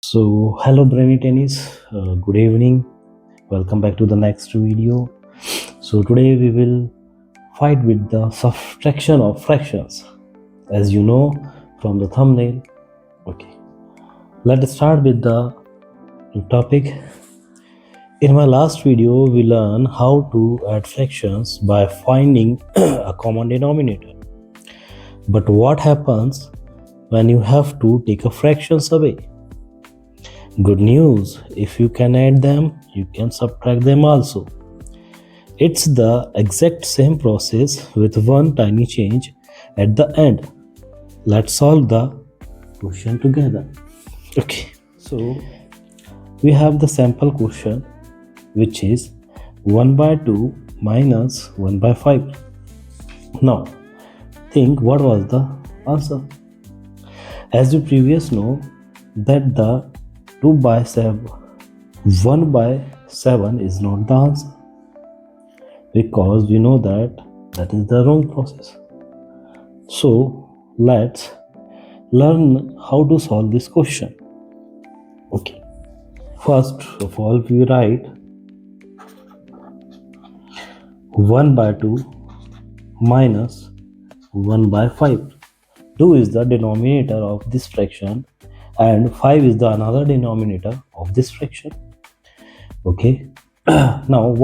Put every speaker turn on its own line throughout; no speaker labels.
So, hello Brainy tennis. Good evening. Welcome back to the next video. So, today we will fight with the subtraction of fractions. As you know from the thumbnail. Okay, let's start with the topic. In my last video, we learned how to add fractions by finding a common denominator. But what happens when you have to take a fractions away? Good news, if you can add them, you can subtract them also. It's the exact same process with one tiny change at the end. Let's solve the question together. Okay, so we have the sample question, which is 1 by 2 minus 1 by 5. Now, think what was the answer. As you previously know that the 2 by 7, 1 by 7 is not the answer, because we know that is the wrong process. So let's learn how to solve this question. Okay, first of all we write 1 by 2 minus 1 by 5. 2 is the denominator of this fraction and 5 is the another denominator of this fraction. Okay, now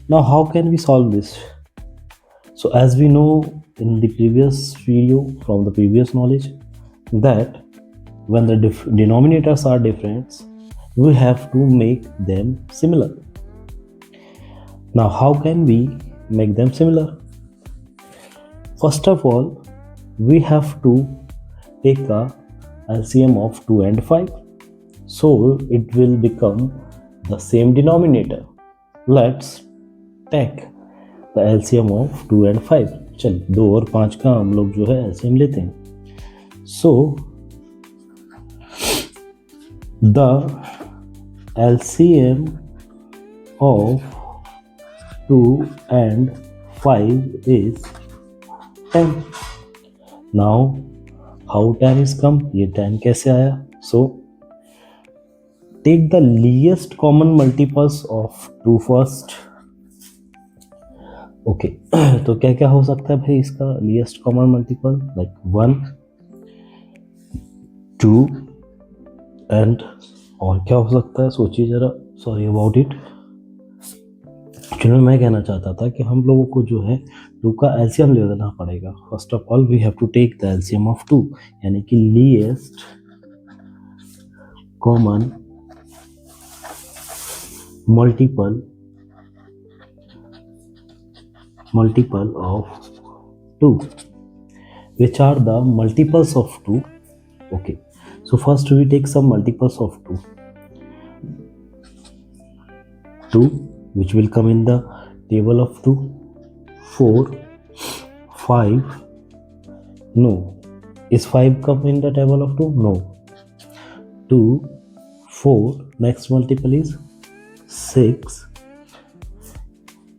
how can we solve this? So as we know in the previous video, from the previous knowledge, that when the denominators are different, we have to make them similar. Now how can we make them similar? First of all, we have to take a LCM of 2 and 5, so it will become the same denominator. Let's take the LCM of 2 and 5. चलिए 2 और 5 का हम लोग जो है LCM लेते हैं. So the LCM of 2 and 5 is 10. Now how 10 is come? ये 10 कैसे आया? So take the least common multiples of 2 first. Okay, तो क्या क्या हो सकता है भाई इसका least common multiple? Like 1, 2 and और क्या हो सकता है? सोचिए जरा. Sorry about it. चलो मैं कहना चाहता था कि हम लोगों को जो है 2 का एलसीएम ले लेना पड़ेगा. First of all we have to take the LCM of 2, यानी कि least common multiple of 2, which are the multiples of 2. Okay, so first we take some multiples of 2, which will come in the table of 2. 4, 5. No, is 5 come in the table of 2? No. 2, 4. Next multiple is 6,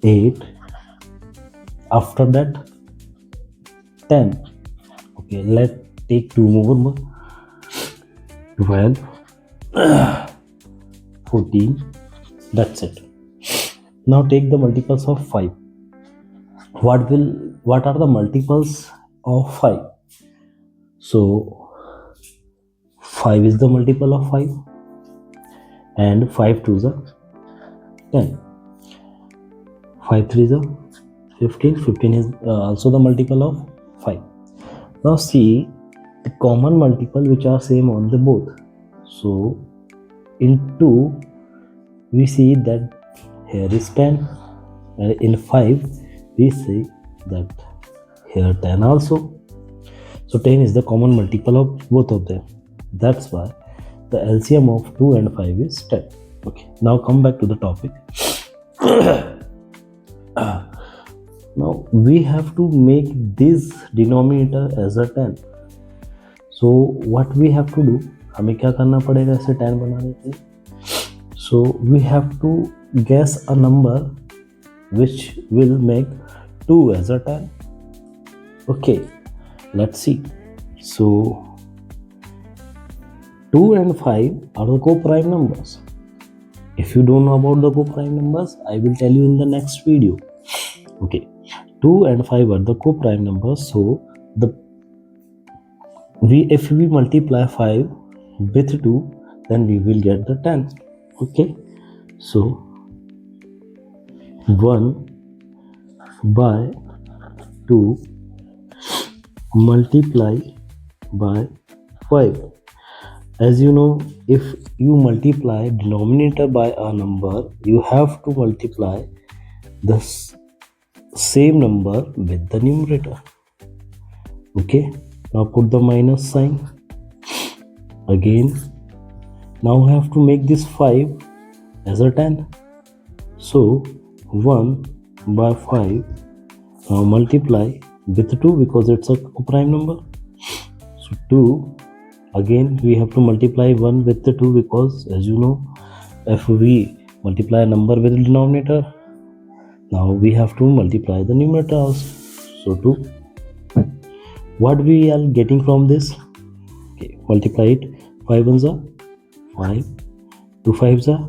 8. After that 10. Okay, let's take 2 more. 12, 14. That's it. Now take the multiples of 5. What are the multiples of 5? So 5 is the multiple of 5 and 5 2 is 10. 5 3 is 15. 15 is also the multiple of 5. Now see the common multiple which are same on the both. So in 2 we see that here is 10, and in 5 we see that here 10 also. So 10 is the common multiple of both of them. That's why the LCM of 2 and 5 is 10. Okay, now come back to the topic. Now we have to make this denominator as a 10. So what we have to do, हमें क्या करना पड़ेगा इसे 10 बनाने के लिए? So we have to guess a number which will make 2 as a 10. Okay, let's see. So 2 and 5 are the co-prime numbers. If you don't know about the co-prime numbers, I will tell you in the next video. Okay, 2 and 5 are the co-prime numbers. So if we multiply 5 with 2, then we will get the 10. Okay, so 1 by 2 multiply by 5. As you know, if you multiply denominator by a number, you have to multiply the same number with the numerator. Okay, now put the minus sign again. Now I have to make this 5 as a 10. So 1 by 5 now multiply with 2 because it's a prime number. So 2, again we have to multiply 1 with the 2 because, as you know, if we multiply a number with the denominator, now we have to multiply the numerator also. So 2. What we are getting from this? Okay, multiply it. 5 ones are 5, 2 5s are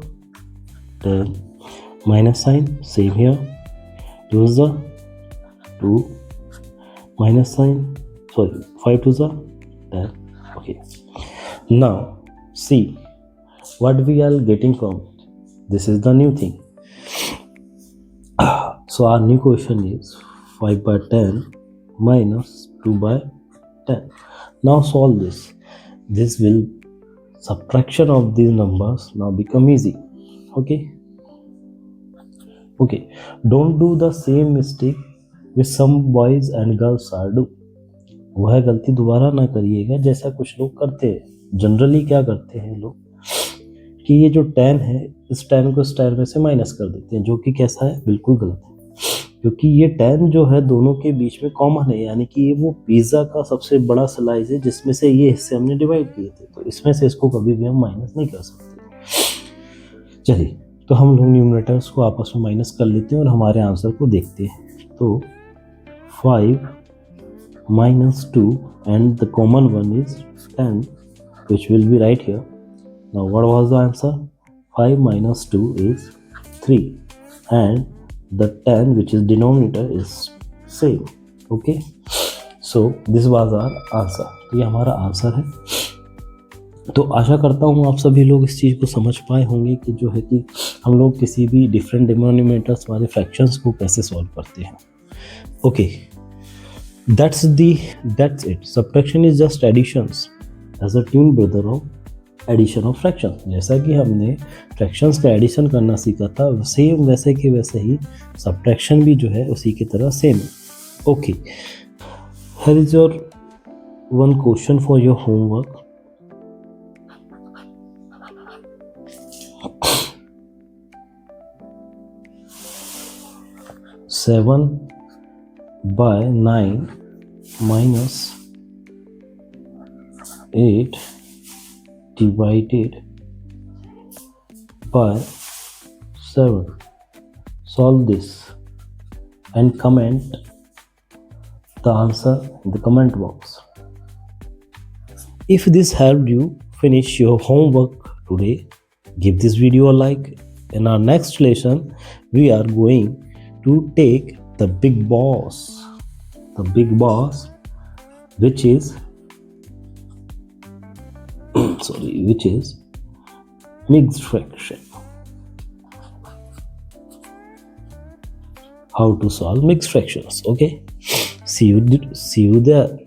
10. Minus sign, same here. 2 is the 2. Minus sign, sorry, 5 2s are 10. Okay. Now see what we are getting from it. This is the new thing. So our new question is 5 by 10 minus 2 by 10. Now solve this. This will subtraction of these numbers now become easy. Okay. Don't do the same mistake which some boys and girls are do. वह गलती दोबारा ना करिएगा जैसा कुछ लोग करते हैं. जनरली क्या करते हैं लोग कि ये जो 10 है, इस 10 को इस 10 में से माइनस कर देते हैं, जो कि कैसा है, बिल्कुल गलत है. क्योंकि ये 10 जो है दोनों के बीच में कॉमन है, यानी कि ये वो पिज्जा का सबसे बड़ा स्लाइस है जिसमें से ये हिस्से हमने डिवाइड किए थे, तो इसमें से इसको कभी भी हम माइनस नहीं कर सकते. चलिए, तो हम लोग न्यूमरेटर्स को आपस में माइनस कर लेते हैं और हमारे आंसर को देखते हैं. तो 5 minus 2 and the common one is 10, which will be right here. Now what was the answer? 5 minus 2 is 3 and the 10 which is denominator is same. Okay, so this was our answer. तो ये हमारा answer है. तो आशा करता हूँ आप सभी लोग इस चीज़ को समझ पाए होंगे कि जो है कि हम लोग किसी भी डिफरेंट डिनोमिनेटर्स वाले फ्रैक्शंस को कैसे सॉल्व करते हैं. Okay, that's it. Subtraction is just additions as a twin brother of addition of fractions. जैसा कि हमने fractions का addition करना सीखा था, सेम वैसे के वैसे ही subtraction भी जो है उसी की तरह सेम है. Okay, here is your one question for your homework. Seven by 9 minus 8 divided by 7. Solve this and comment the answer in the comment box. If this helped you finish your homework today, give this video a like. In our next lesson, we are going to take the big boss, which is which is mixed fraction. How to solve mixed fractions. Okay, see you there.